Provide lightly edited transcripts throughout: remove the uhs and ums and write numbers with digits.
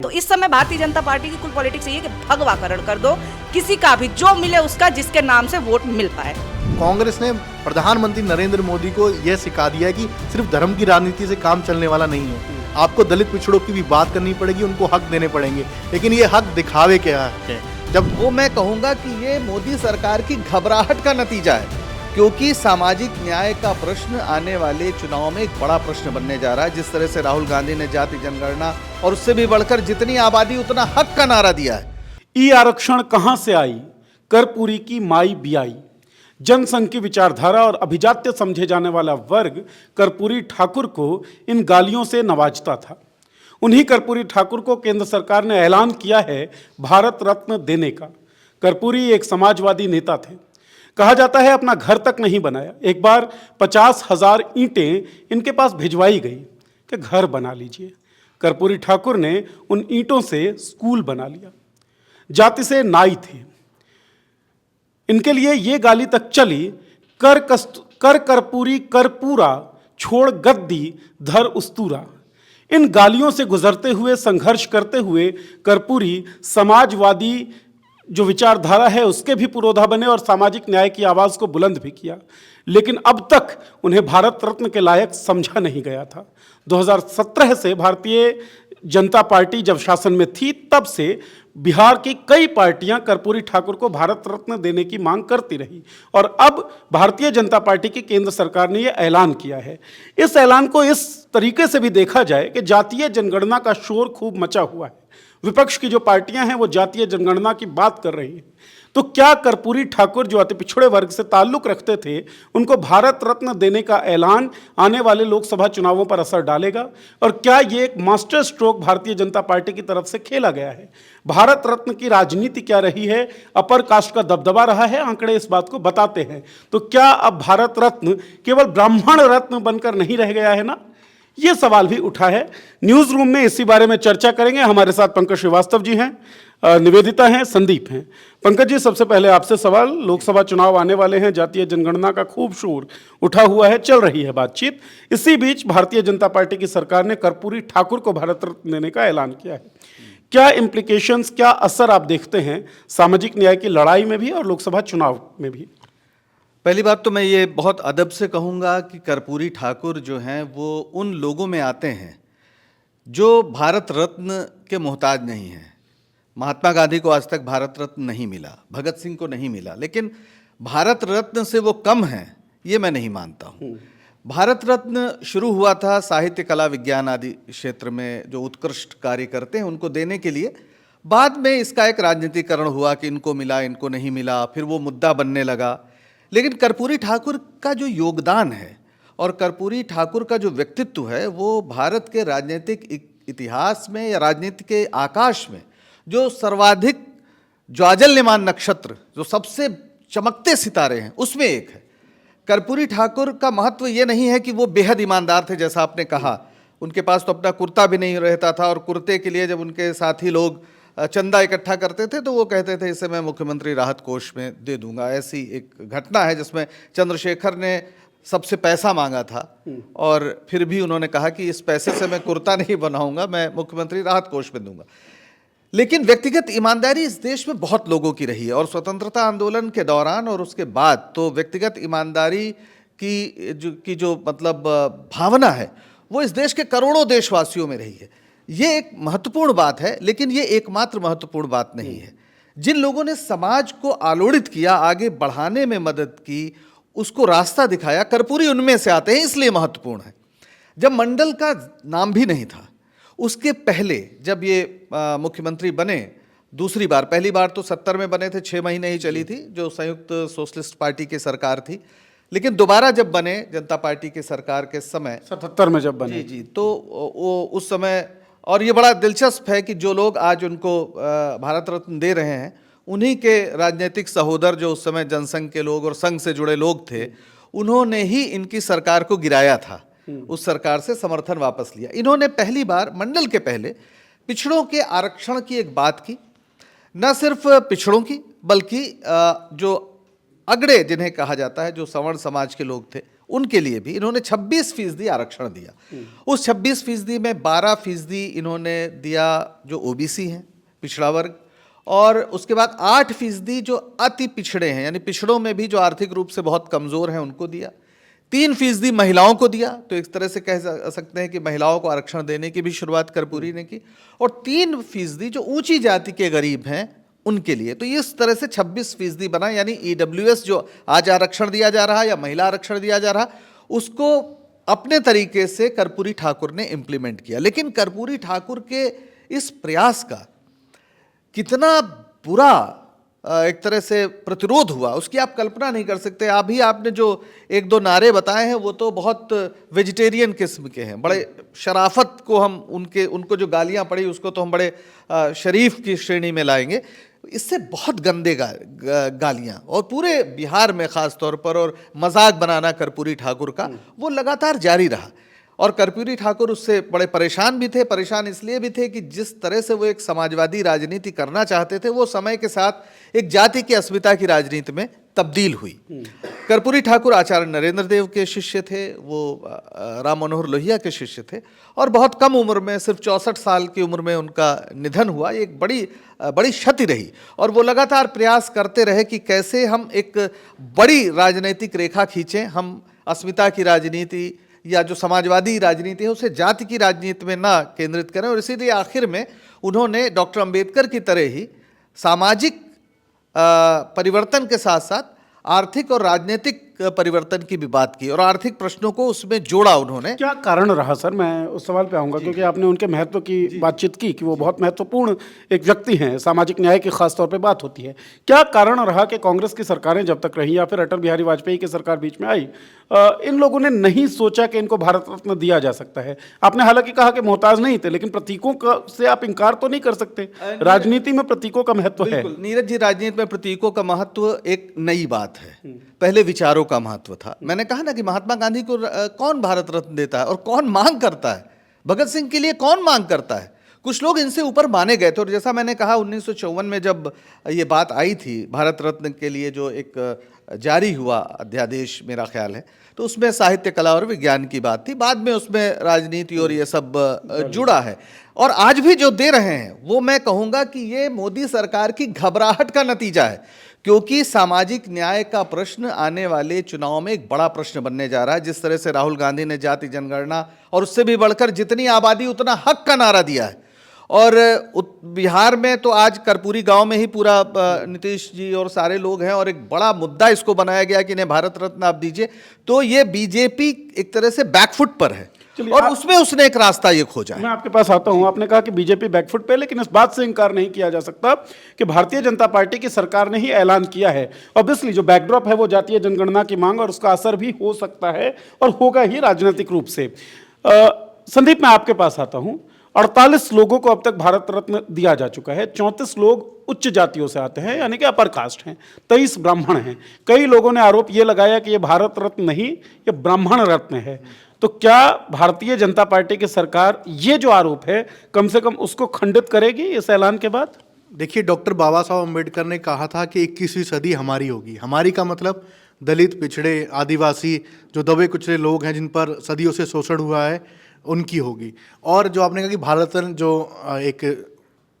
तो इस समय भारतीय जनता पार्टी की कुल पॉलिटिक्स ये है कि भगवाकरण कर दो, किसी का भी जो मिले उसका, जिसके नाम से वोट मिल पाए। कांग्रेस ने प्रधानमंत्री नरेंद्र मोदी को यह सिखा दिया है कि सिर्फ धर्म की राजनीति से काम चलने वाला नहीं है। आपको दलित पिछड़ों की भी बात करनी पड़ेगी, उनको हक देने पड़ेंगे, लेकिन ये हक दिखावे के हक है। जब वो मैं कहूंगा कि ये मोदी सरकार की घबराहट का नतीजा है, क्योंकि सामाजिक न्याय का प्रश्न आने वाले चुनाव में एक बड़ा प्रश्न बनने जा रहा है। जिस तरह से राहुल गांधी ने जाति जनगणना और उससे भी बढ़कर जितनी आबादी उतना हक का नारा दिया है। ई आरक्षण कहां से आई, कर्पूरी की माई बियाई। जनसंघ की विचारधारा और अभिजात्य समझे जाने वाला वर्ग कर्पूरी ठाकुर को इन गालियों से नवाजता था। उन्हीं कर्पूरी ठाकुर को केंद्र सरकार ने ऐलान किया है भारत रत्न देने का। कर्पूरी एक समाजवादी नेता थे। कहा जाता है अपना घर तक नहीं बनाया, एक बार 50,000 ईंटें इनके पास भिजवाई गई कि घर बना लीजिए। कर्पूरी ठाकुर ने उन ईंटों से स्कूल बना लिया। जाति से नाई थे। इनके लिए ये गाली तक चली, कर कर्पूरी कर्पूरा, छोड़ गद्दी धर उस्तूरा। इन गालियों से गुजरते हुए, संघर्ष करते हुए कर्पूरी समाजवादी जो विचारधारा है उसके भी पुरोधा बने और सामाजिक न्याय की आवाज को बुलंद भी किया। लेकिन अब तक उन्हें भारत रत्न के लायक समझा नहीं गया था। 2017 से भारतीय जनता पार्टी जब शासन में थी, तब से बिहार की कई पार्टियां कर्पूरी ठाकुर को भारत रत्न देने की मांग करती रही और अब भारतीय जनता पार्टी की केंद्र सरकार ने यह ऐलान किया है। इस ऐलान को इस तरीके से भी देखा जाए कि जातीय जनगणना का शोर खूब मचा हुआ है। विपक्ष की जो पार्टियां हैं वो जातीय जनगणना की बात कर रही हैं। तो क्या कर्पूरी ठाकुर जो अति पिछड़े वर्ग से ताल्लुक रखते थे, उनको भारत रत्न देने का ऐलान आने वाले लोकसभा चुनावों पर असर डालेगा? और क्या ये एक master stroke Bharatiya Janata party की तरफ से खेला गया है? भारत रत्न की राजनीति क्या रही है? अपर कास्ट का दबदबा रहा है, आंकड़े इस बात को बताते हैं। तो क्या अब भारत रत्न केवल ब्राह्मण रत्न बनकर नहीं रह गया है ना? ये सवाल भी उठा है। न्यूज रूम में इसी बारे में चर्चा करेंगे। हमारे साथ पंकज श्रीवास्तव जी हैं, निवेदिता हैं, संदीप हैं। पंकज जी, सबसे पहले आपसे सवाल, लोकसभा चुनाव आने वाले हैं, जातीय जनगणना का खूब शोर उठा हुआ है, चल रही है बातचीत। इसी बीच भारतीय जनता पार्टी की सरकार ने कर्पूरी ठाकुर को भारत रत्न देने का ऐलान किया है। क्या इम्प्लीकेशंस, क्या असर आप देखते हैं सामाजिक न्याय की लड़ाई में भी और लोकसभा चुनाव में भी? पहली बात तो मैं ये बहुत अदब से कहूँगा कि कर्पूरी ठाकुर जो हैं वो उन लोगों में आते हैं जो भारत रत्न के मोहताज नहीं हैं। महात्मा गांधी को आज तक भारत रत्न नहीं मिला, भगत सिंह को नहीं मिला, लेकिन भारत रत्न से वो कम हैं ये मैं नहीं मानता हूँ। भारत रत्न शुरू हुआ था साहित्य, कला, विज्ञान आदि क्षेत्र में जो उत्कृष्ट कार्य करते हैं उनको देने के लिए। बाद में इसका एक राजनीतिकरण हुआ कि इनको मिला, इनको नहीं मिला, फिर वो मुद्दा बनने लगा। लेकिन कर्पूरी ठाकुर का जो योगदान है और कर्पूरी ठाकुर का जो व्यक्तित्व है वो भारत के राजनीतिक इतिहास में या राजनीति के आकाश में जो सर्वाधिक ज्वाजल्यमान नक्षत्र, जो सबसे चमकते सितारे हैं, उसमें एक है। कर्पूरी ठाकुर का महत्व ये नहीं है कि वो बेहद ईमानदार थे, जैसा आपने कहा। उनके पास तो अपना कुर्ता भी नहीं रहता था और कुर्ते के लिए जब उनके साथी लोग चंदा इकट्ठा करते थे तो वो कहते थे इसे मैं मुख्यमंत्री राहत कोष में दे दूंगा। ऐसी एक घटना है जिसमें चंद्रशेखर ने सबसे पैसा मांगा था और फिर भी उन्होंने कहा कि इस पैसे से मैं कुर्ता नहीं बनाऊंगा, मैं मुख्यमंत्री राहत कोष में दूंगा। लेकिन व्यक्तिगत ईमानदारी इस देश में बहुत लोगों की रही है और स्वतंत्रता आंदोलन के दौरान और उसके बाद तो व्यक्तिगत ईमानदारी की जो मतलब भावना है वो इस देश के करोड़ों देशवासियों में रही है। ये एक महत्वपूर्ण बात है, लेकिन ये एकमात्र महत्वपूर्ण बात नहीं है। जिन लोगों ने समाज को आलोड़ित किया, आगे बढ़ाने में मदद की, उसको रास्ता दिखाया, कर्पूरी उनमें से आते हैं, इसलिए महत्वपूर्ण है। जब मंडल का नाम भी नहीं था, उसके पहले जब ये मुख्यमंत्री बने दूसरी बार, पहली बार तो 70 में बने थे, 6 महीने ही चली थी जो संयुक्त सोशलिस्ट पार्टी की सरकार थी। लेकिन दोबारा जब बने जनता पार्टी की सरकार के समय 77 में जब बने जी, तो वो उस समय, और ये बड़ा दिलचस्प है कि जो लोग आज उनको भारत रत्न दे रहे हैं उन्हीं के राजनीतिक सहोदर जो उस समय जनसंघ के लोग और संघ से जुड़े लोग थे, उन्होंने ही इनकी सरकार को गिराया था, उस सरकार से समर्थन वापस लिया। इन्होंने पहली बार मंडल के पहले पिछड़ों के आरक्षण की एक बात की, न सिर्फ पिछड़ों की बल्कि जो अगड़े जिन्हें कहा जाता है, जो सवर्ण समाज के लोग थे, उनके लिए भी इन्होंने 26% आरक्षण दिया। उस 26% में 12% इन्होंने दिया जो ओबीसी हैं, पिछड़ा वर्ग, और उसके बाद 8% जो अति पिछड़े हैं, यानी पिछड़ों में भी जो आर्थिक रूप से बहुत कमज़ोर हैं उनको दिया। 3% महिलाओं को दिया, तो एक तरह से कह सकते हैं कि महिलाओं को आरक्षण देने की भी शुरुआत कर्पूरी ने की। और 3% जो ऊंची जाति के गरीब हैं उनके लिए। तो इस तरह से 26% बना, यानी ईडब्ल्यूएस जो आज आरक्षण दिया जा रहा है या महिला आरक्षण दिया जा रहा, उसको अपने तरीके से कर्पूरी ठाकुर ने इम्प्लीमेंट किया। लेकिन कर्पूरी ठाकुर के इस प्रयास का कितना बुरा एक तरह से प्रतिरोध हुआ, उसकी आप कल्पना नहीं कर सकते। अभी आपने जो एक दो नारे बताए हैं वो तो बहुत वेजिटेरियन किस्म के हैं, बड़े शराफत को हम उनको जो गालियां पड़ी उसको तो हम बड़े शरीफ की श्रेणी में लाएंगे। इससे बहुत गंदे गालियां, और पूरे बिहार में ख़ास तौर पर, और मजाक बनाना कर्पूरी ठाकुर का वो लगातार जारी रहा। और कर्पूरी ठाकुर उससे बड़े परेशान भी थे। परेशान इसलिए भी थे कि जिस तरह से वो एक समाजवादी राजनीति करना चाहते थे वो समय के साथ एक जाति की अस्मिता की राजनीति में तब्दील हुई। कर्पूरी ठाकुर आचार्य नरेंद्र देव के शिष्य थे, वो राम मनोहर लोहिया के शिष्य थे, और बहुत कम उम्र में, सिर्फ 64 साल की उम्र में उनका निधन हुआ। एक बड़ी क्षति रही, और वो लगातार प्रयास करते रहे कि कैसे हम एक बड़ी राजनीतिक रेखा खींचें, हम अस्मिता की राजनीति या जो समाजवादी राजनीति है उसे जाति की राजनीति में ना केंद्रित करें। और इसीलिए आखिर में उन्होंने डॉक्टर अंबेडकर की तरह ही सामाजिक परिवर्तन के साथ साथ आर्थिक और राजनीतिक परिवर्तन की भी बात की, और आर्थिक प्रश्नों को उसमें जोड़ा उन्होंने। क्या कारण रहा सर, मैं उस सवाल पे आऊँगा, क्योंकि आपने उनके महत्व की बातचीत की कि वो बहुत महत्वपूर्ण एक व्यक्ति हैं, सामाजिक न्याय की खास तौर पे बात होती है। क्या कारण रहा कि कांग्रेस की सरकारें जब तक रही या फिर अटल बिहारी वाजपेयी की सरकार बीच में आई, इन लोगों ने नहीं सोचा कि इनको भारत रत्न दिया जा सकता है? आपने हालांकि कहा कि मोहताज नहीं थे, लेकिन प्रतीकों का से आप इनकार तो नहीं कर सकते। राजनीति में प्रतीकों का महत्व है। नीरज जी, राजनीति में प्रतीकों का महत्व एक नई बात है, पहले विचारों का महत्व था। मैंने कहा ना कि महात्मा गांधी को कौन भारत रत्न देता है और कौन मांग करता है? भगत सिंह के लिए कौन मांग करता है? कुछ लोग इनसे ऊपर माने गए थे। और जैसा मैंने कहा 1954 में जब ये बात आई थी भारत रत्न के लिए जो एक जारी हुआ अध्यादेश, मेरा ख्याल है, तो उसमें साहित्य, कला और विज्ञान की बात थी। बाद में उसमें राजनीति और ये सब जुड़ा है। और आज भी जो दे रहे हैं वो मैं कहूँगा कि ये मोदी सरकार की घबराहट का नतीजा है, क्योंकि सामाजिक न्याय का प्रश्न आने वाले चुनाव में एक बड़ा प्रश्न बनने जा रहा है। जिस तरह से राहुल गांधी ने जाति जनगणना और उससे भी बढ़कर जितनी आबादी उतना हक का नारा दिया है, और बिहार में तो आज कर्पूरी गांव में ही पूरा नीतीश जी और सारे लोग हैं, और एक बड़ा मुद्दा इसको बनाया गया कि इन्हें भारत रत्न आप दीजिए। तो ये बीजेपी एक तरह से बैकफुट पर है, और उसमें उसने एक रास्ता ये खोजा है। मैं आपके पास आता हूं। आपने कहा कि बीजेपी बैकफुट पे, लेकिन इस बात से इनकार नहीं किया जा सकता कि भारतीय जनता पार्टी की सरकार ने ही ऐलान किया है। ऑब्वियसली जो बैकड्रॉप है वो जातीय जनगणना की मांग, और उसका असर भी हो सकता है और होगा ही राजनीतिक रूप से। संदीप, मैं आपके पास आता हूं। 48 लोगों को अब तक भारत रत्न दिया जा चुका है। 34 लोग उच्च जातियों से आते हैं, यानी कि अपर कास्ट हैं। 23 ब्राह्मण हैं। कई लोगों ने आरोप ये लगाया कि ये भारत रत्न नहीं, ये ब्राह्मण रत्न है। तो क्या भारतीय जनता पार्टी की सरकार ये जो आरोप है कम से कम उसको खंडित करेगी इस ऐलान के बाद? देखिए, डॉक्टर बाबा साहब अम्बेडकर ने कहा था कि 21वीं सदी हमारी होगी। हमारी का मतलब दलित, पिछड़े, आदिवासी, जो दबे कुचले लोग हैं जिन पर सदियों से शोषण हुआ है, उनकी होगी। और जो आपने कहा कि भारत रत्न जो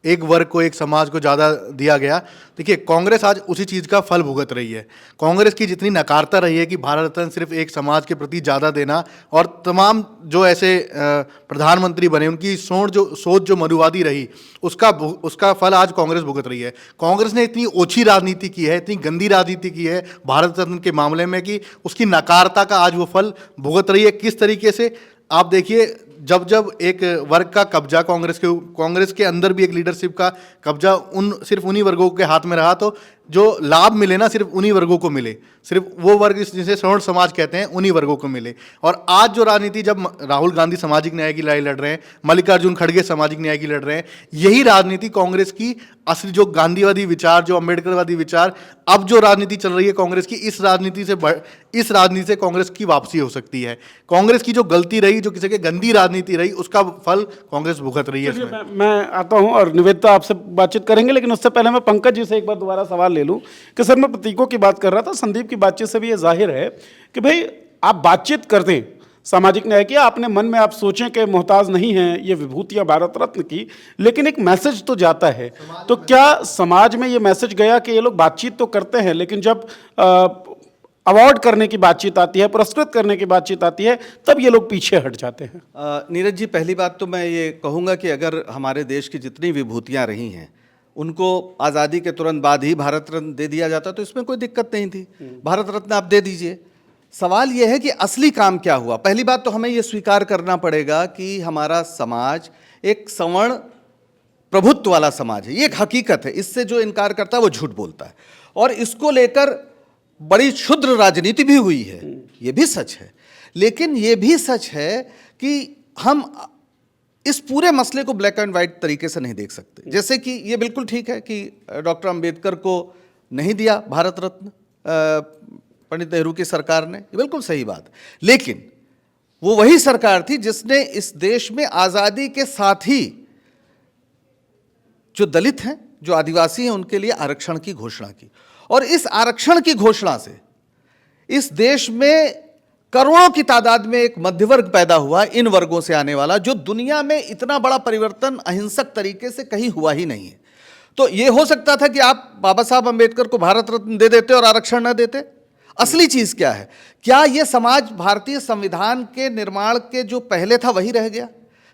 एक वर्ग को, एक समाज को ज़्यादा दिया गया, देखिए कांग्रेस आज उसी चीज़ का फल भुगत रही है। कांग्रेस की जितनी नकारता रही है कि भारत रत्न सिर्फ एक समाज के प्रति ज़्यादा देना, और तमाम जो ऐसे प्रधानमंत्री बने उनकी सोच जो मनुवादी रही, उसका फल आज कांग्रेस भुगत रही है। कांग्रेस ने इतनी ओछी राजनीति की है, इतनी गंदी राजनीति की है भारत रत्न के मामले में कि उसकी नकारता का आज वो फल भुगत रही है। किस तरीके से आप देखिए, जब एक वर्ग का कब्जा कांग्रेस के अंदर भी एक लीडरशिप का कब्जा सिर्फ उन्हीं वर्गों के हाथ में रहा, तो जो लाभ मिले ना सिर्फ उन्हीं वर्गों को मिले, सिर्फ वो वर्ग जिसे सवर्ण समाज कहते हैं उन्हीं वर्गों को मिले। और आज जो राजनीति, जब राहुल गांधी सामाजिक न्याय की लड़ाई लड़ रहे हैं, मल्लिकार्जुन खड़गे सामाजिक न्याय की लड़ रहे हैं, यही राजनीति कांग्रेस की असली जो गांधीवादी विचार, जो अम्बेडकरवादी विचार, अब जो राजनीति चल रही है कांग्रेस की, इस राजनीति से कांग्रेस की वापसी हो सकती है। कांग्रेस की जो गलती रही, जो किसी के गंदी राजनीति रही, उसका फल कांग्रेस भुगत रही है। मैं आता हूं और निवेदिता आपसे बातचीत करेंगे, लेकिन उससे पहले मैं पंकज जी से एक बार दोबारा सवाल ले लूं कि सर, मैं प्रतीकों की बात कर रहा था। संदीप की बातचीत से भी ये जाहिर है कि भाई आप बातचीत कर दें सामाजिक न्याय की, आपने मन में आप सोचें कि मोहताज नहीं हैं ये विभूतियां भारत रत्न की, लेकिन एक मैसेज तो जाता है। तो क्या समाज में ये मैसेज गया कि ये लोग बातचीत तो करते हैं, लेकिन जब अवार्ड करने की बातचीत आती है, पुरस्कृत करने की बातचीत आती है, तब ये लोग पीछे हट जाते हैं? नीरज जी, पहली बात तो मैं ये कहूँगा कि अगर हमारे देश की जितनी विभूतियाँ रही हैं उनको आज़ादी के तुरंत बाद ही भारत रत्न दे दिया जाता तो इसमें कोई दिक्कत नहीं थी। भारत रत्न आप दे दीजिए। सवाल यह है कि असली काम क्या हुआ। पहली बात तो हमें यह स्वीकार करना पड़ेगा कि हमारा समाज एक सवर्ण प्रभुत्व वाला समाज है। ये एक हकीकत है, इससे जो इनकार करता है वो झूठ बोलता है। और इसको लेकर बड़ी क्षुद्र राजनीति भी हुई है, ये भी सच है। लेकिन ये भी सच है कि हम इस पूरे मसले को ब्लैक एंड वाइट तरीके से नहीं देख सकते। जैसे कि ये बिल्कुल ठीक है कि डॉक्टर अंबेडकर को नहीं दिया भारत रत्न पंडित नेहरू की सरकार ने, ये बिल्कुल सही बात है। लेकिन वो वही सरकार थी जिसने इस देश में आज़ादी के साथ ही जो दलित हैं, जो आदिवासी हैं, उनके लिए आरक्षण की घोषणा की। और इस आरक्षण की घोषणा से इस देश में करोड़ों की तादाद में एक मध्य वर्ग पैदा हुआ, इन वर्गों से आने वाला, जो दुनिया में इतना बड़ा परिवर्तन अहिंसक तरीके से कहीं हुआ ही नहीं है। तो ये हो सकता था कि आप बाबा साहब अंबेडकर को भारत रत्न दे देते और आरक्षण न देते। असली चीज क्या है? क्या ये समाज भारतीय संविधान के निर्माण के जो पहले था वही रह गया?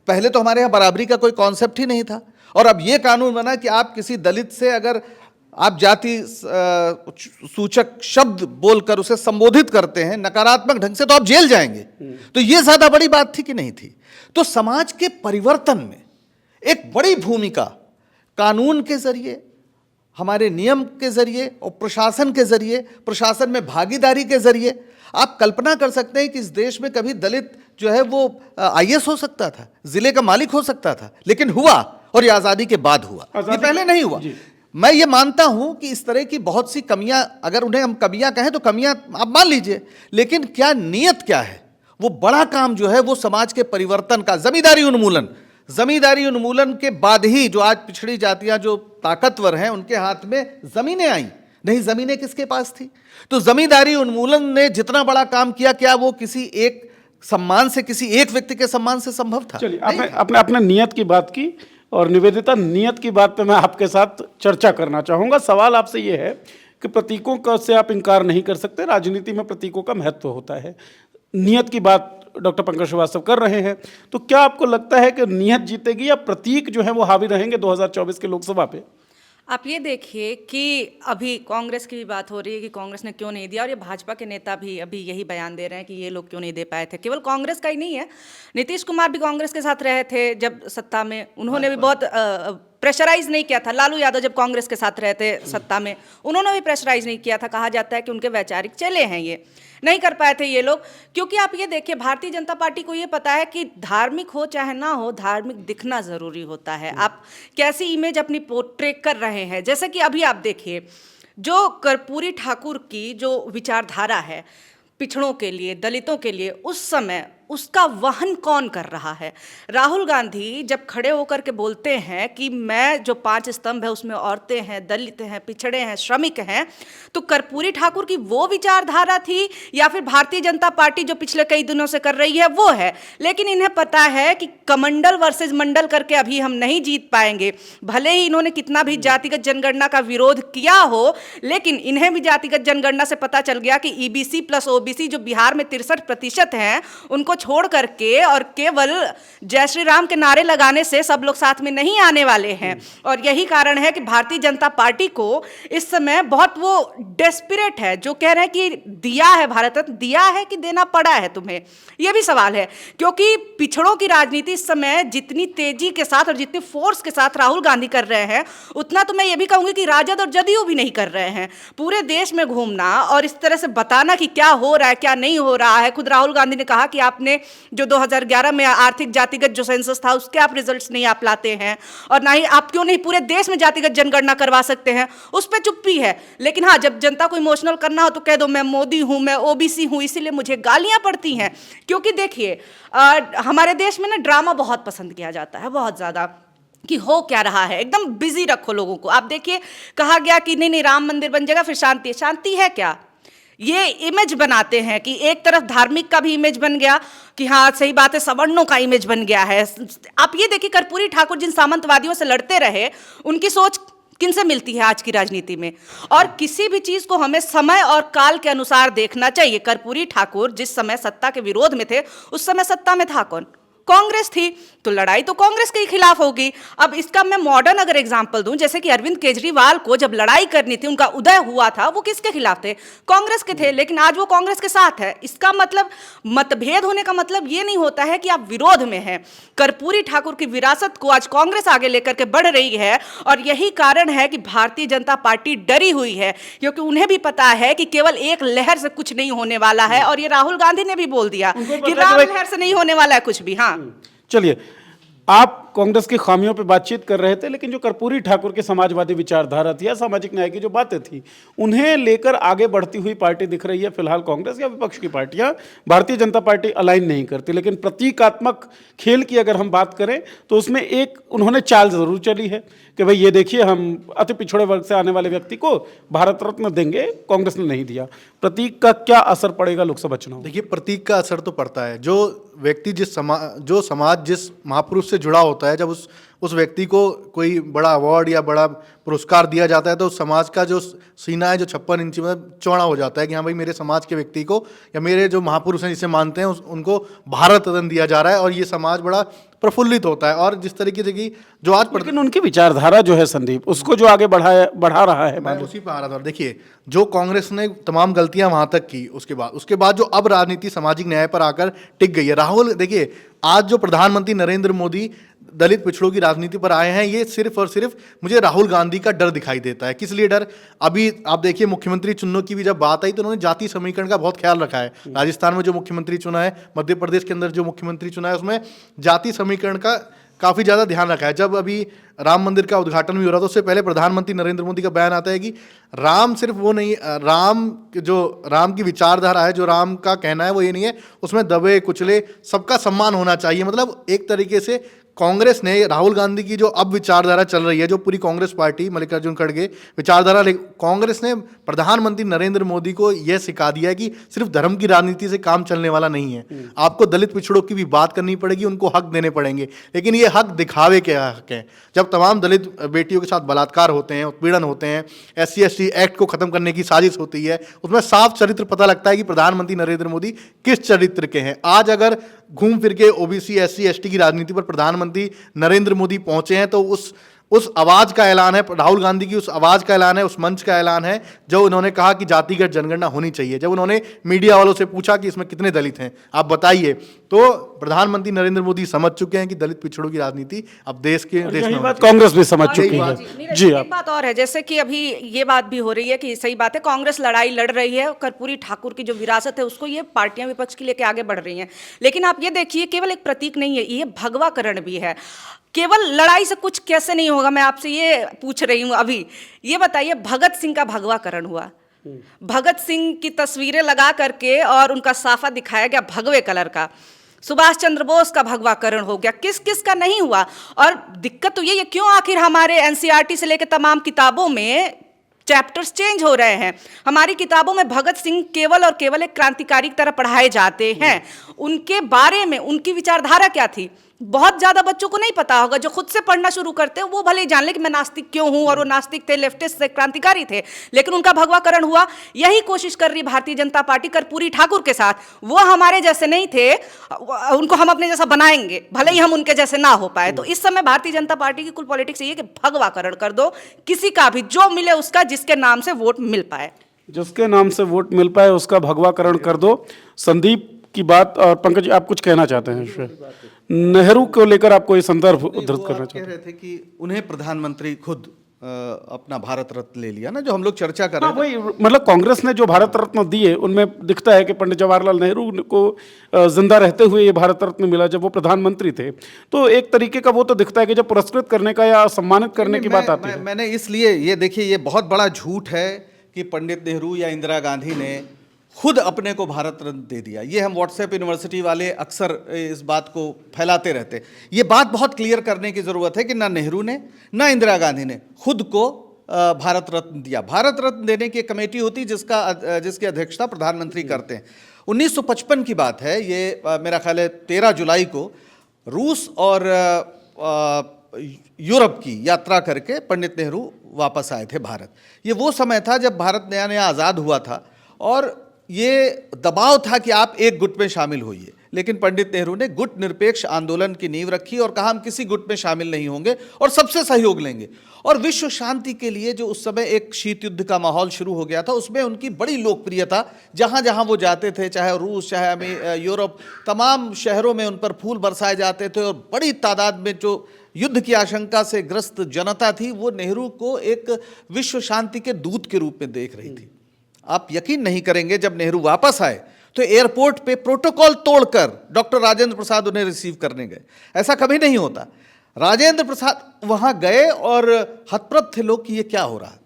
पहले तो हमारे यहाँ बराबरी का कोई कॉन्सेप्ट ही नहीं था, और अब ये कानून बना कि आप किसी दलित से अगर आप जाति सूचक शब्द बोलकर उसे संबोधित करते हैं नकारात्मक ढंग से, तो आप जेल जाएंगे। तो ये ज्यादा बड़ी बात थी कि नहीं थी? तो समाज के परिवर्तन में एक बड़ी भूमिका कानून के जरिए, हमारे नियम के जरिए और प्रशासन के जरिए, प्रशासन में भागीदारी के जरिए, आप कल्पना कर सकते हैं कि इस देश में कभी दलित जो है वो आईएएस हो सकता था, जिले का मालिक हो सकता था, लेकिन हुआ, और ये आज़ादी के बाद हुआ, ये पहले नहीं हुआ। मैं ये मानता हूं कि इस तरह की बहुत सी कमियां, अगर उन्हें हम कमियां कहें तो कमियां आप मान लीजिए, लेकिन क्या नीयत क्या है? वो बड़ा काम जो है वो समाज के परिवर्तन का, जमींदारी उन्मूलन के बाद ही जो आज पिछड़ी जातियां जो ताकतवर हैं उनके हाथ में जमीनें आई, नहीं जमीनें किसके पास थी? तो जमींदारी उन्मूलन ने जितना बड़ा काम किया, क्या वो किसी एक सम्मान से, किसी एक व्यक्ति के सम्मान से संभव था? चलिए, आपने अपने नियत की बात की, और निवेदिता, नियत की बात पे मैं आपके साथ चर्चा करना चाहूँगा। सवाल आपसे ये है कि प्रतीकों का से आप इनकार नहीं कर सकते, राजनीति में प्रतीकों का महत्व होता है। नियत की बात डॉक्टर पंकज श्रीवास्तव कर रहे हैं, तो क्या आपको लगता है कि नियत जीतेगी या प्रतीक जो है वो हावी रहेंगे 2024 के लोकसभा पे? आप ये देखिए कि अभी कांग्रेस की भी बात हो रही है कि कांग्रेस ने क्यों नहीं दिया, और ये भाजपा के नेता भी अभी यही बयान दे रहे हैं कि ये लोग क्यों नहीं दे पाए थे। केवल कांग्रेस का ही नहीं है, नीतीश कुमार भी कांग्रेस के साथ रहे थे जब सत्ता में, उन्होंने भी बहुत प्रेशराइज नहीं किया था। लालू यादव जब कांग्रेस के साथ रहे थे सत्ता में, उन्होंने भी प्रेशराइज नहीं किया था। कहा जाता है कि उनके वैचारिक चले हैं, ये नहीं कर पाए थे ये लोग। क्योंकि आप ये देखिए, भारतीय जनता पार्टी को ये पता है कि धार्मिक हो चाहे ना हो, धार्मिक दिखना जरूरी होता है। आप कैसी इमेज अपनी पोर्ट्रे कर रहे हैं। जैसे कि अभी आप देखिए, जो कर्पूरी ठाकुर की जो विचारधारा है पिछड़ों के लिए, दलितों के लिए, उस समय उसका वहन कौन कर रहा है? राहुल गांधी जब खड़े होकर के बोलते हैं कि मैं जो 5 स्तंभ है उसमें औरतें हैं, दलित हैं, पिछड़े हैं, श्रमिक हैं, तो कर्पूरी ठाकुर की वो विचारधारा थी या फिर भारतीय जनता पार्टी जो पिछले कई दिनों से कर रही है वो है? लेकिन इन्हें पता है कि कमंडल वर्सेस मंडल करके अभी हम नहीं जीत पाएंगे। भले ही इन्होंने कितना भी जातिगत जनगणना का विरोध किया हो, लेकिन इन्हें भी जातिगत जनगणना से पता चल गया कि ईबीसी प्लस ओबीसी जो बिहार में 63% हैं, उनको छोड़ करके और केवल जय श्री राम के नारे लगाने से सब लोग साथ में नहीं आने वाले हैं। और यही कारण है कि भारतीय जनता पार्टी को इस समय बहुत वो डेस्परेट है, जो कह रहे हैं कि दिया है भारत रत्न, दिया है कि देना पड़ा है तुम्हें, यह भी सवाल है। क्योंकि पिछड़ों की राजनीति इस समय जितनी तेजी के साथ और जितनी फोर्स के साथ राहुल गांधी कर रहे हैं, उतना तो मैं ये भी कहूंगी कि राजद और जदयू भी नहीं कर रहे हैं। पूरे देश में घूमना और इस तरह से बताना कि क्या हो रहा है क्या नहीं हो रहा है। खुद राहुल गांधी ने कहा कि आपने जो 2011 में आर्थिक जातिगत जो सेंसस था उसके आप रिजल्ट्स नहीं आप लाते हैं, और ना ही आप क्यों नहीं पूरे देश में जातिगत जनगणना करवा सकते हैं, उस पर चुप्पी है। लेकिन हाँ, जब जनता को इमोशनल करना हो तो कह दो मैं मोदी हूं, मैं ओबीसी हूं, इसीलिए मुझे गालियां पड़ती हैं। क्योंकि देखिए, हमारे देश में ना ड्रामा बहुत पसंद किया जाता है, बहुत ज्यादा, कि हो क्या रहा है, एकदम बिजी रखो लोगों को। आप देखिए, कहा गया कि नहीं नहीं राम मंदिर बन जाएगा फिर शांति। शांति है क्या? ये इमेज बनाते हैं कि एक तरफ धार्मिक का भी इमेज बन गया कि हाँ सही बात है, सवर्णों का इमेज बन गया है। आप ये देखिए कर्पूरी ठाकुर जिन सामंतवादियों से लड़ते रहे, उनकी सोच किनसे मिलती है आज की राजनीति में। और किसी भी चीज को हमें समय और काल के अनुसार देखना चाहिए। कर्पूरी ठाकुर जिस समय सत्ता के विरोध में थे, उस समय सत्ता में था कौन? कांग्रेस थी, तो लड़ाई तो कांग्रेस के ही खिलाफ होगी। अब इसका मैं मॉडर्न अगर एग्जांपल दूं, जैसे कि अरविंद केजरीवाल को जब लड़ाई करनी थी, उनका उदय हुआ था, वो किसके खिलाफ थे? कांग्रेस के थे, लेकिन आज वो कांग्रेस के साथ है। इसका मतलब मतभेद होने का मतलब ये नहीं होता है कि आप विरोध में हैं। कर्पूरी ठाकुर की विरासत को आज कांग्रेस आगे लेकर के बढ़ रही है, और यही कारण है कि भारतीय जनता पार्टी डरी हुई है, क्योंकि उन्हें भी पता है कि केवल एक लहर से कुछ नहीं होने वाला है। और ये राहुल गांधी ने भी बोल दिया कि राम लहर से नहीं होने वाला है कुछ भी। हाँ, चलिए, आप कांग्रेस की खामियों पे बातचीत कर रहे थे, लेकिन जो कर्पूरी ठाकुर की समाजवादी विचारधारा थी या सामाजिक न्याय की जो बातें थी, उन्हें लेकर आगे बढ़ती हुई पार्टी दिख रही है फिलहाल कांग्रेस या विपक्ष की पार्टियां। भारतीय जनता पार्टी अलाइन नहीं करती, लेकिन प्रतीकात्मक खेल की अगर हम बात करें तो उसमें एक उन्होंने चाल जरूर चली है कि भाई ये देखिए, हम अति पिछड़े वर्ग से आने वाले व्यक्ति को भारत रत्न देंगे, कांग्रेस ने नहीं दिया। प्रतीक का क्या असर पड़ेगा लोकसभा चुनाव? देखिए, प्रतीक का असर तो पड़ता है। जो व्यक्ति जो समाज जिस महापुरुष से जुड़ा होता है, जब उस व्यक्ति को कोई बड़ा अवार्ड या बड़ा पुरस्कार दिया जाता है, तो उस समाज का जो सीना है, जो 56 इंची मतलब चौड़ा हो जाता है कि हाँ भाई, मेरे समाज के व्यक्ति को या मेरे जो महापुरुष हैं जिसे मानते हैं उनको भारत रत्न दिया जा रहा है, और ये समाज बड़ा प्रफुल्लित होता है। और जिस तरीके से कि जो आज लेकिन उनकी विचारधारा जो है संदीप, उसको जो आगे बढ़ा रहा है। मैं उसी पर आ रहा था। देखिए, जो कांग्रेस ने तमाम गलतियां वहां तक की, उसके बाद जो अब राजनीति सामाजिक न्याय पर आकर टिक गई है। राहुल, देखिए, आज जो प्रधानमंत्री नरेंद्र मोदी दलित पिछड़ों की राजनीति पर आए हैं, ये सिर्फ और सिर्फ मुझे राहुल गांधी का डर दिखाई देता है। किस लिए डर? अभी आप देखिए, मुख्यमंत्री चुनने की भी जब बात आई तो उन्होंने जाति समीकरण का बहुत ख्याल रखा है। राजस्थान में जो मुख्यमंत्री चुना है, मध्य प्रदेश के अंदर जो मुख्यमंत्री चुना है, उसमें जाति समीकरण का काफ़ी ज़्यादा ध्यान रखा है। जब अभी राम मंदिर का उद्घाटन भी हो रहा था, उससे पहले प्रधानमंत्री नरेंद्र मोदी का बयान आता है कि राम सिर्फ वो नहीं, राम की विचारधारा है, जो राम का कहना है वो ये नहीं है, उसमें दबे कुचले सबका सम्मान होना चाहिए। मतलब एक तरीके से कांग्रेस ने राहुल गांधी की जो अब विचारधारा चल रही है, जो पूरी कांग्रेस पार्टी मल्लिकार्जुन खड़गे विचारधारा, कांग्रेस ने प्रधानमंत्री नरेंद्र मोदी को यह सिखा दिया है कि सिर्फ धर्म की राजनीति से काम चलने वाला नहीं है। आपको दलित पिछड़ों की भी बात करनी पड़ेगी, उनको हक देने पड़ेंगे, लेकिन ये हक दिखावे के हक हैं। जब तमाम दलित बेटियों के साथ बलात्कार होते हैं, उत्पीड़न होते हैं, SC/ST एक्ट को खत्म करने की साजिश होती है, उसमें साफ चरित्र पता लगता है कि प्रधानमंत्री नरेंद्र मोदी किस चरित्र के हैं। आज अगर घूम फिर के OBC SC/ST की राजनीति पर प्रधानमंत्री नरेंद्र मोदी पहुंचे हैं, तो उस आवाज का ऐलान है, राहुल गांधी की उस आवाज का ऐलान है, उस मंच का ऐलान है जो उन्होंने कहा कि जातिगत जनगणना होनी चाहिए। जब उन्होंने मीडिया वालों से पूछा कि इसमें कितने दलित हैं, आप बताइए, तो प्रधानमंत्री नरेंद्र मोदी समझ चुके हैं कि दलित पिछड़ों की राजनीति अब देश में बात कांग्रेस भी समझ चुकी है। जी, एक बात और है, जैसे कि अभी ये बात भी हो रही है कि सही बात है, कांग्रेस लड़ाई लड़ रही है, कर्पूरी ठाकुर की जो विरासत है उसको ये पार्टियां विपक्ष की लेके आगे बढ़ रही हैं। लेकिन आप ये देखिए, केवल एक प्रतीक नहीं है, ये भगवाकरण भी है। केवल लड़ाई से कुछ कैसे नहीं होगा, मैं आपसे ये पूछ रही हूँ अभी। ये बताइए, भगत सिंह का भगवाकरण हुआ, भगत सिंह की तस्वीरें लगा करके और उनका साफा दिखाया गया भगवे कलर का। सुभाष चंद्र बोस का भगवाकरण हो गया, किस किस का नहीं हुआ। और दिक्कत तो ये क्यों आखिर हमारे NCERT से लेकर तमाम किताबों में चैप्टर्स चेंज हो रहे हैं। हमारी किताबों में भगत सिंह केवल और केवल एक क्रांतिकारी की तरह पढ़ाए जाते हैं। उनके बारे में उनकी विचारधारा क्या थी, बहुत ज्यादा बच्चों को नहीं पता होगा। जो खुद से पढ़ना शुरू करते हैं वो भले ही जान ले कि मैं नास्तिक क्यों हूं, और वो नास्तिक थे, लेफ्टिस्ट थे, क्रांतिकारी थे, लेकिन उनका भगवाकरण हुआ। यही कोशिश कर रही भारतीय जनता पार्टी कर्पूरी ठाकुर के साथ। वो हमारे जैसे नहीं थे, उनको हम अपने जैसा बनाएंगे, भले ही हम उनके जैसे ना हो पाए। तो इस समय भारतीय जनता पार्टी की कुल पॉलिटिक्स ये कि भगवाकरण कर दो, किसी का भी जो मिले उसका, जिसके नाम से वोट मिल पाए, जिसके नाम से वोट मिल पाए उसका भगवाकरण कर दो। संदीप की बात, और पंकज आप कुछ कहना चाहते हैं इस पे? नेहरू को लेकर आपको ये संदर्भ उद्धृत करना चाहते हैं? कह रहे थे कि उन्हें प्रधानमंत्री खुद अपना भारत रत्न ले लिया ना, जो हम लोग चर्चा कर रहे थे। वही, मतलब कांग्रेस ने जो भारत रत्न दिए उनमें दिखता है कि पंडित जवाहरलाल नेहरू को जिंदा रहते हुए ये भारत रत्न मिला जब वो प्रधानमंत्री थे। तो एक तरीके का वो तो दिखता है कि जब पुरस्कृत करने का या सम्मानित करने की बात आती है। मैंने इसलिए ये देखिए, ये बहुत बड़ा झूठ है कि पंडित नेहरू या इंदिरा गांधी ने खुद अपने को भारत रत्न दे दिया। ये हम व्हाट्सएप यूनिवर्सिटी वाले अक्सर इस बात को फैलाते रहते। ये बात बहुत क्लियर करने की ज़रूरत है कि ना नेहरू ने ना इंदिरा गांधी ने खुद को भारत रत्न दिया। भारत रत्न देने की एक कमेटी होती जिसकी अध्यक्षता प्रधानमंत्री करते हैं। 1955 की बात है, ये मेरा ख्याल है 13 जुलाई को रूस और यूरोप की यात्रा करके पंडित नेहरू वापस आए थे भारत। ये वो समय था जब भारत नया नया आज़ाद हुआ था और ये दबाव था कि आप एक गुट में शामिल होइए, लेकिन पंडित नेहरू ने गुट निरपेक्ष आंदोलन की नींव रखी और कहा हम किसी गुट में शामिल नहीं होंगे और सबसे सहयोग लेंगे। और विश्व शांति के लिए जो उस समय एक शीत युद्ध का माहौल शुरू हो गया था, उसमें उनकी बड़ी लोकप्रियता, जहाँ जहाँ वो जाते थे, चाहे रूस चाहे यूरोप, तमाम शहरों में उन पर फूल बरसाए जाते थे और बड़ी तादाद में जो युद्ध की आशंका से ग्रस्त जनता थी वो नेहरू को एक विश्व शांति के दूत के रूप में देख रही थी। आप यकीन नहीं करेंगे, जब नेहरू वापस आए तो एयरपोर्ट पे प्रोटोकॉल तोड़कर डॉक्टर राजेंद्र प्रसाद उन्हें रिसीव करने गए। ऐसा कभी नहीं होता। राजेंद्र प्रसाद वहां गए और हतप्रभ थे लोग कि ये क्या हो रहा है।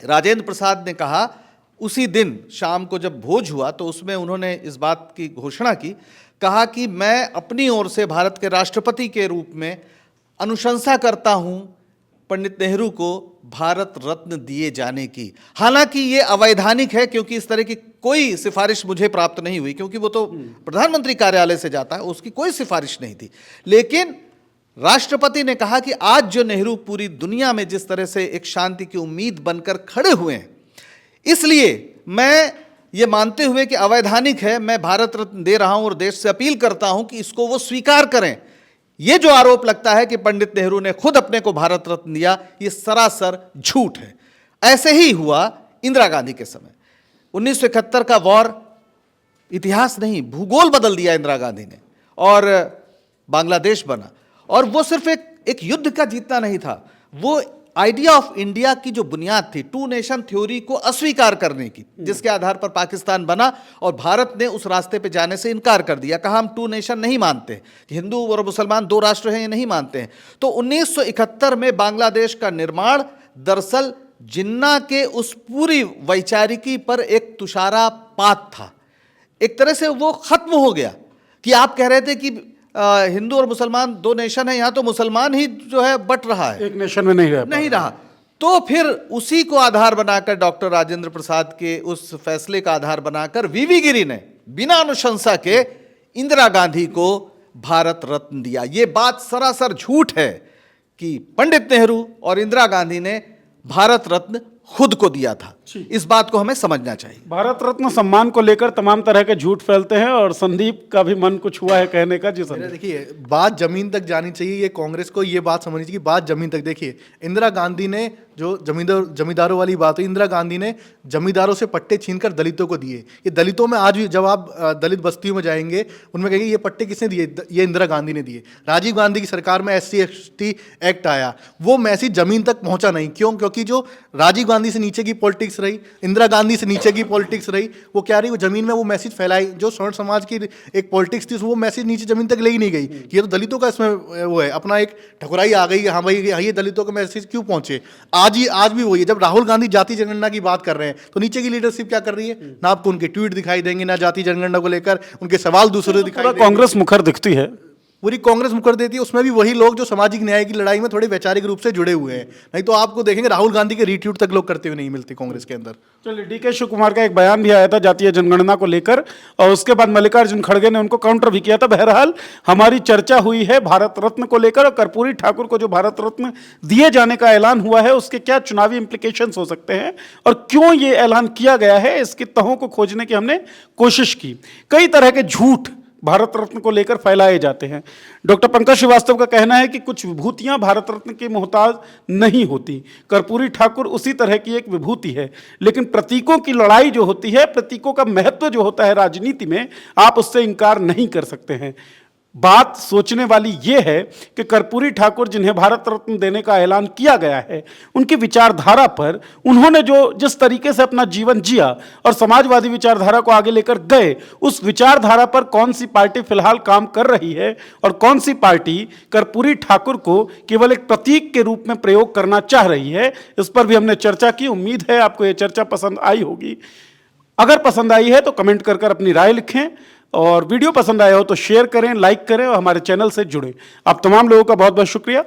राजेंद्र प्रसाद ने कहा, उसी दिन शाम को जब भोज हुआ तो उसमें उन्होंने इस बात की घोषणा की, कहा कि मैं अपनी ओर से भारत के राष्ट्रपति के रूप में अनुशंसा करता हूं पंडित नेहरू को भारत रत्न दिए जाने की। हालांकि ये अवैधानिक है, क्योंकि इस तरह की कोई सिफारिश मुझे प्राप्त नहीं हुई, क्योंकि वो तो प्रधानमंत्री कार्यालय से जाता है, उसकी कोई सिफारिश नहीं थी। लेकिन राष्ट्रपति ने कहा कि आज जो नेहरू पूरी दुनिया में जिस तरह से एक शांति की उम्मीद बनकर खड़े हुए हैं, इसलिए मैं ये मानते हुए कि अवैधानिक है, मैं भारत रत्न दे रहा हूं और देश से अपील करता हूं कि इसको वो स्वीकार करें। ये जो आरोप लगता है कि पंडित नेहरू ने खुद अपने को भारत रत्न दिया, ये सरासर झूठ है। ऐसे ही हुआ इंदिरा गांधी के समय। 1971 का वॉर इतिहास नहीं, भूगोल बदल दिया इंदिरा गांधी ने और बांग्लादेश बना। और वो सिर्फ एक युद्ध का जीतना नहीं था, वो आइडिया ऑफ इंडिया की जो बुनियाद थी, टू नेशन थ्योरी को अस्वीकार करने की, जिसके आधार पर पाकिस्तान बना और भारत ने उस रास्ते पे जाने से इनकार कर दिया। कहा हम टू नेशन नहीं मानते, हिंदू और मुसलमान दो राष्ट्र हैं, ये नहीं मानते हैं। तो 1971 में बांग्लादेश का निर्माण दरअसल जिन्ना के उस पूरी वैचारिकी पर एक तुषारापात था। एक तरह से वो खत्म हो गया कि आप कह रहे थे कि हिंदू और मुसलमान दो नेशन है, यहाँ तो मुसलमान ही जो है बट रहा है, एक नेशन में नहीं रहा। तो फिर उसी को आधार बनाकर डॉक्टर राजेंद्र प्रसाद के उस फैसले का आधार बनाकर वीवी गिरी ने बिना अनुशंसा के इंदिरा गांधी को भारत रत्न दिया। ये बात सरासर झूठ है कि पंडित नेहरू और इंदिरा गांधी ने भारत रत्न खुद को दिया था। इस बात को हमें समझना चाहिए। भारत रत्न सम्मान को लेकर तमाम तरह के झूठ फैलते हैं और संदीप का भी मन कुछ हुआ है कहने का। जी संदीप, देखिए, बात जमीन तक जानी चाहिए। ये कांग्रेस को ये बात समझनी चाहिए कि बात जमीन तक। देखिए, इंदिरा गांधी ने जो जमींदारों वाली बात हुई, इंदिरा गांधी ने जमींदारों से पट्टे छीनकर दलितों को दिए। ये दलितों में आज भी जब आप दलित बस्तियों में जाएंगे, उनमें कहेंगे ये पट्टे किसने दिए, ये इंदिरा गांधी ने दिए। राजीव गांधी की सरकार में SC/ST एक्ट आया, वो मैसेज जमीन तक पहुंचा नहीं। क्यों? क्योंकि जो राजीव गांधी से नीचे की पॉलिटिक्स रही, इंदिरा गांधी से नीचे की पॉलिटिक्स रही, वो क्या रही, वो जमीन में वो मैसेज फैलाई। जो स्वर्ण समाज की एक पॉलिटिक्स थी, वो मैसेज नीचे जमीन तक ले ही नहीं गई कि ये तो दलितों का इसमें वो है। अपना एक ठकुराई आ गई, हाँ भाई ये दलितों का मैसेज क्यों पहुंचे। आज भी वही है। जब राहुल गांधी जाति जनगणना की बात कर रहे हैं तो नीचे की लीडरशिप क्या कर रही है? ना आपको उनके ट्वीट दिखाई देंगे, ना जाति जनगणना को लेकर उनके सवाल दूसरे दिखाई देंगे। कांग्रेस मुखर दिखती है, पूरी कांग्रेस मुकर देती है। उसमें भी वही लोग जो सामाजिक न्याय की लड़ाई में थोड़े वैचारिक रूप से जुड़े हुए हैं। नहीं तो आपको देखेंगे राहुल गांधी के रीट्वीट तक लोग करते हुए नहीं मिलते कांग्रेस के अंदर। चलिए, DK शिव कुमार का एक बयान भी आया था जातीय जनगणना को लेकर और उसके बाद मल्लिकार्जुन खड़गे ने उनको काउंटर भी किया था। बहरहाल हमारी चर्चा हुई है भारत रत्न को लेकर और कर्पूरी ठाकुर को जो भारत रत्न दिए जाने का ऐलान हुआ है उसके क्या चुनावी इंप्लीकेशंस हो सकते हैं और क्यों ये ऐलान किया गया है, इसकी तहों को खोजने की हमने कोशिश की। कई तरह के झूठ भारत रत्न को लेकर फैलाए जाते हैं। डॉक्टर पंकज श्रीवास्तव का कहना है कि कुछ विभूतियां भारत रत्न की मोहताज नहीं होती। कर्पूरी ठाकुर उसी तरह की एक विभूति है, लेकिन प्रतीकों की लड़ाई जो होती है, प्रतीकों का महत्व जो होता है राजनीति में, आप उससे इनकार नहीं कर सकते हैं। बात सोचने वाली यह है कि कर्पूरी ठाकुर जिन्हें भारत रत्न देने का ऐलान किया गया है, उनकी विचारधारा पर उन्होंने जो जिस तरीके से अपना जीवन जिया और समाजवादी विचारधारा को आगे लेकर गए, उस विचारधारा पर कौन सी पार्टी फिलहाल काम कर रही है और कौन सी पार्टी कर्पूरी ठाकुर को केवल एक प्रतीक के रूप में प्रयोग करना चाह रही है, इस पर भी हमने चर्चा की। उम्मीद है आपको यह चर्चा पसंद आई होगी। अगर पसंद आई है तो कमेंट कर अपनी राय लिखें और वीडियो पसंद आया हो तो शेयर करें, लाइक करें और हमारे चैनल से जुड़ें। आप तमाम लोगों का बहुत बहुत शुक्रिया।